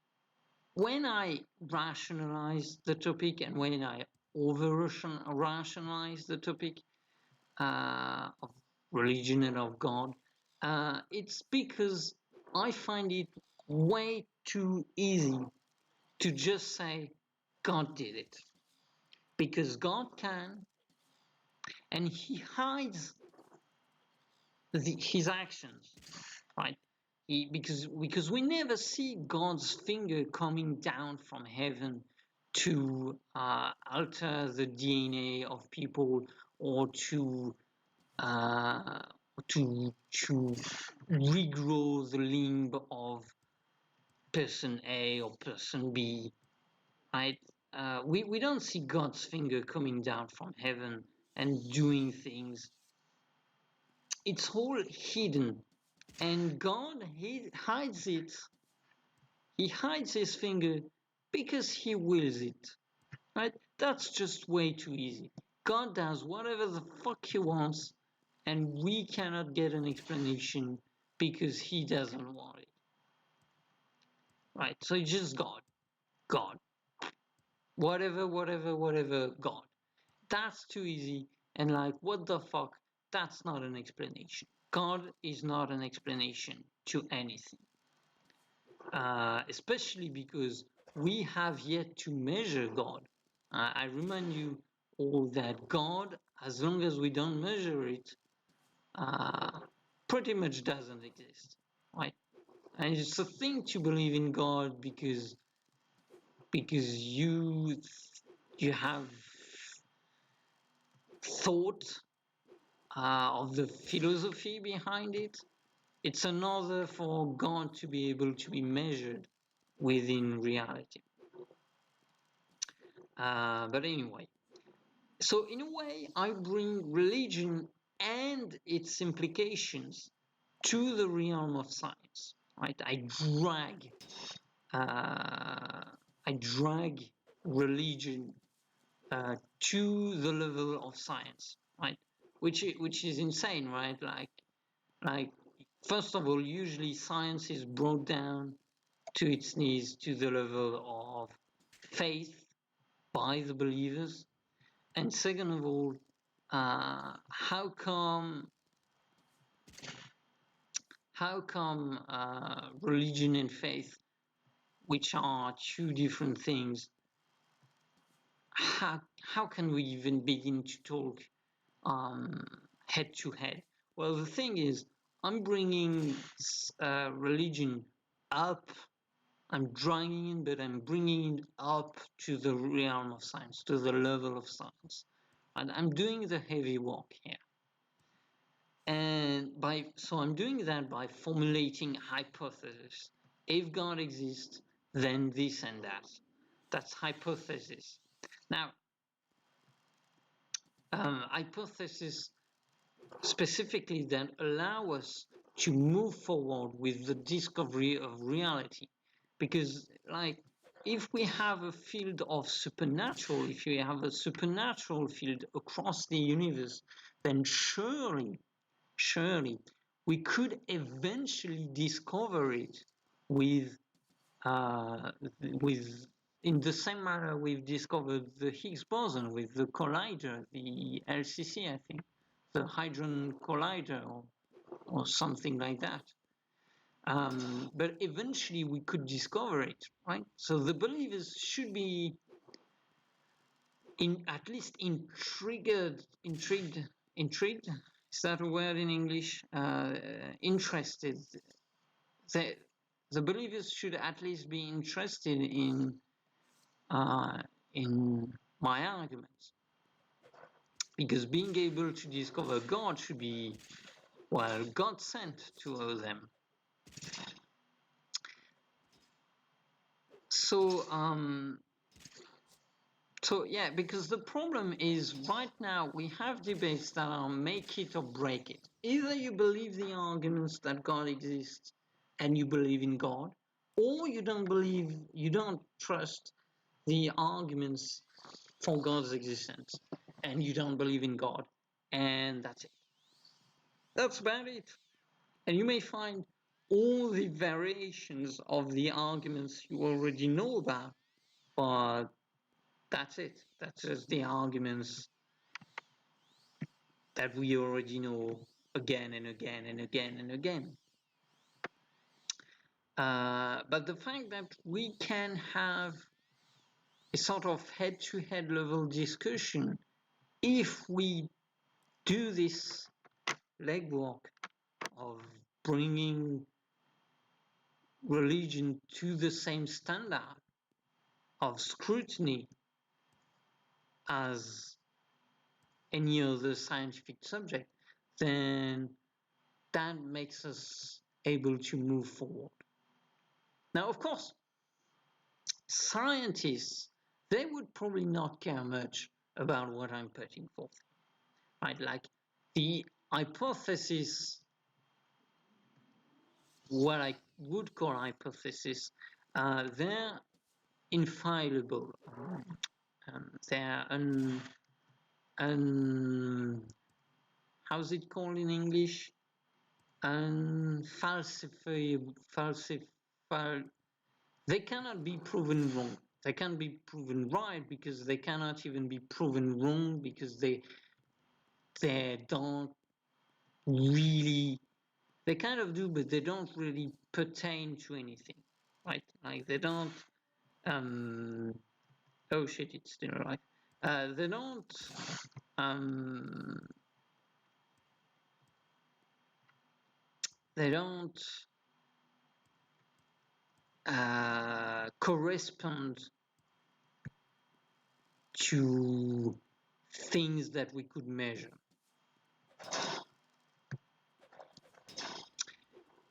S1: when I rationalize the topic and when I over-rationalize the topic of religion and of God, it's because I find it way too easy to just say God did it. Because God can, and He hides His actions, right? Because we never see God's finger coming down from heaven to alter the DNA of people or uh, to regrow the limb of person A or person B, right? We don't see God's finger coming down from heaven and doing things. It's all hidden, and God hides it. He hides his finger because he wills it, right? That's just way too easy. God does whatever the fuck he wants, and we cannot get an explanation because he doesn't want it, right? So it's just God, whatever, God. That's too easy, and like, what the fuck? That's not an explanation. God is not an explanation to anything. Especially because we have yet to measure God. I remind you all that God, as long as we don't measure it, pretty much doesn't exist, right? And it's a thing to believe in God because you have thought of the philosophy behind it. It's another for God to be able to be measured within reality. But anyway, so in a way, I bring religion and its implications to the realm of science. Right? I drag religion to the level of science, right? Which is insane, right? Like first of all, usually science is brought down to its knees to the level of faith by the believers. And second of all, how come religion and faith, which are two different things, how can we even begin to talk head to head? Well, the thing is, I'm bringing religion up. I'm dragging it, but I'm bringing it up to the realm of science, to the level of science. And I'm doing the heavy work here. And so I'm doing that by formulating hypotheses. If God exists, then this and that. That's hypothesis. Now, hypotheses specifically that allow us to move forward with the discovery of reality. Because, like, if we have a field of supernatural, if you have a supernatural field across the universe, then surely we could eventually discover it with in the same manner we've discovered the Higgs boson with the collider, the LCC, I think, the Hadron Collider or something like that. But eventually we could discover it, right? So the believers should be at least intrigued. Is that a word in English? Interested. The believers should at least be interested in my arguments, because being able to discover God should be, well, God sent to them. So yeah, because the problem is right now we have debates that are make it or break it. Either you believe the arguments that God exists and you believe in God, or you don't trust the arguments for God's existence and you don't believe in God, and that's it. That's about it. And you may find all the variations of the arguments you already know about, but that's it. That's just the arguments that we already know again and again and again and again. But the fact that we can have a sort of head-to-head level discussion if we do this legwork of bringing religion to the same standard of scrutiny as any other scientific subject, then that makes us able to move forward. Now, of course, scientists, they would probably not care much about what I'm putting forth, right? Like the hypothesis, what I would call hypothesis, they're inviolable. They're how's it called in English? Unfalsifiable, they cannot be proven wrong. They can't be proven right because they cannot even be proven wrong because they don't really, they kind of do, but they don't really pertain to anything, right? Like they don't, oh shit, it's still alive. They don't, they don't correspond to things that we could measure.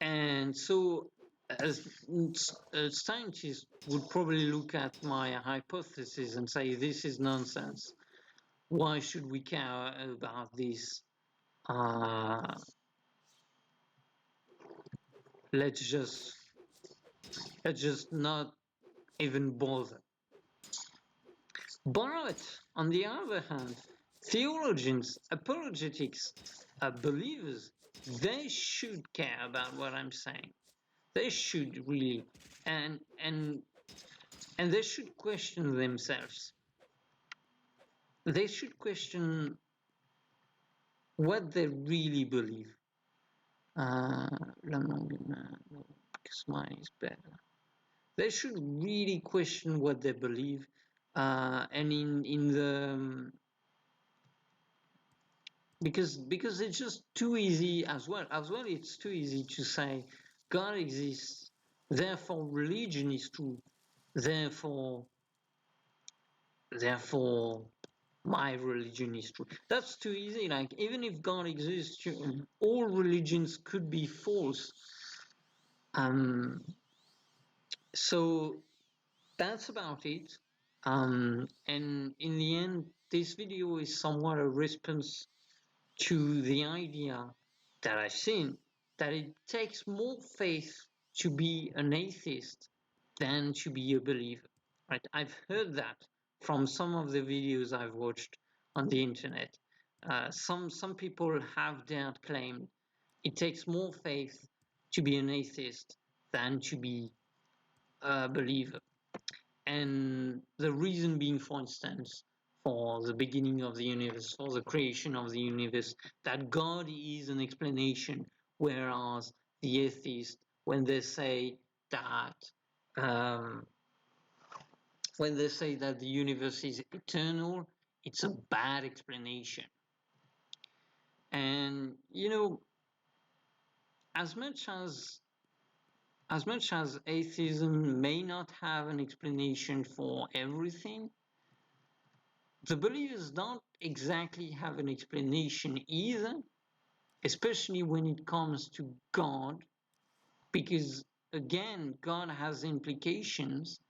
S1: And so as scientists would probably look at my hypothesis and say, this is nonsense. Why should we care about this? Let's just not even bother. But on the other hand, theologians, apologetics, believers, they should care about what I'm saying. They should really, and they should question themselves. They should question what they really believe. Because mine is better. They should really question what they believe, and in the because it's just too easy as well. It's too easy to say God exists, therefore religion is true, therefore my religion is true. That's too easy. Like even if God exists, all religions could be false. So that's about it. And in the end, this video is somewhat a response to the idea that I've seen that it takes more faith to be an atheist than to be a believer. Right? I've heard that from some of the videos I've watched on the internet. Some people have dared claim it takes more faith to be an atheist than to be a believer. And the reason being, for instance, for the beginning of the universe, for the creation of the universe, that God is an explanation, whereas the atheist, when they say that the universe is eternal, it's a bad explanation. And as much as atheism may not have an explanation for everything, the believers don't exactly have an explanation either, especially when it comes to God, because again, God has implications,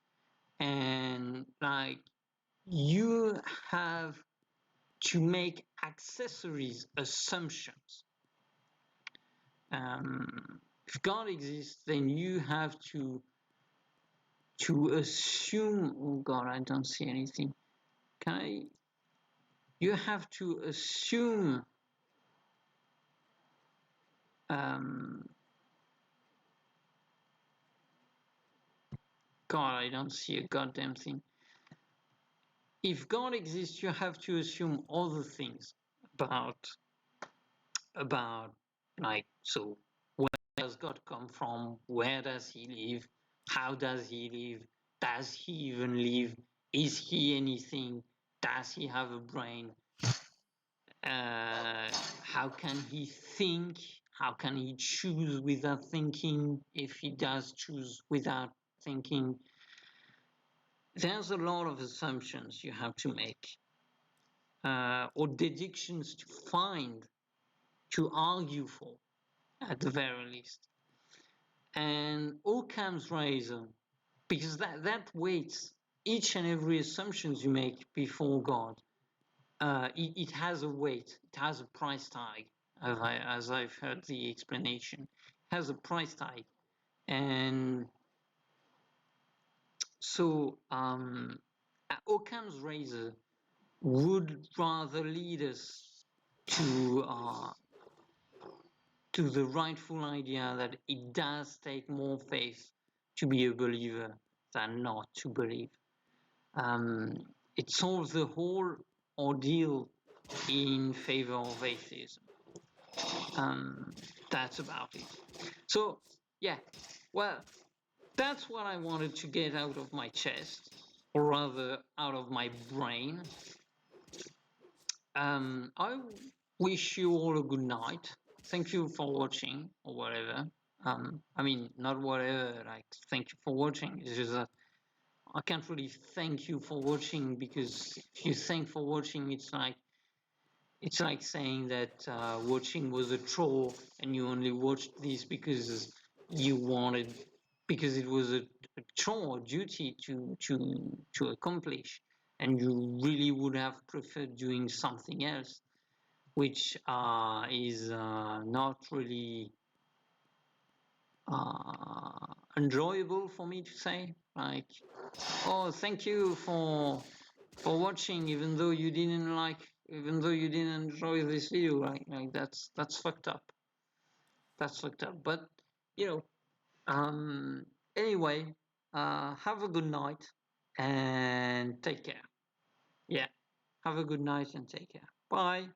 S1: and like you have to make accessories assumptions. If God exists, then you have to assume. Oh God, I don't see anything. Can I? You have to assume. God, I don't see a goddamn thing. If God exists, you have to assume other things about like, so where does God come from? Where does he live? How does he live? Does he even live? Is he anything? Does he have a brain? How can he think? How can he choose without thinking, if he does choose without thinking? There's a lot of assumptions you have to make, or deductions to find, to argue for, at the very least. And Occam's razor, because that weights each and every assumptions you make before God. It has a weight, it has a price tag, as I've heard the explanation. It has a price tag. And so Occam's razor would rather lead us to the rightful idea that it does take more faith to be a believer than not to believe. It solves the whole ordeal in favor of atheism. That's about it. So, yeah, well, that's what I wanted to get out of my chest, or rather out of my brain. I wish you all a good night. Thank you for watching, or whatever. I mean, not whatever, like, thank you for watching. It's just that I can't really thank you for watching, because if you thank for watching, it's like saying that watching was a chore and you only watched this because you wanted, because it was a chore, a duty to accomplish, and you really would have preferred doing something else, which is not really enjoyable for me to say. Like, oh, thank you for watching, even though you didn't even though you didn't enjoy this video. Like that's fucked up. That's fucked up. But you know, anyway, have a good night and take care. Yeah, have a good night and take care. Bye.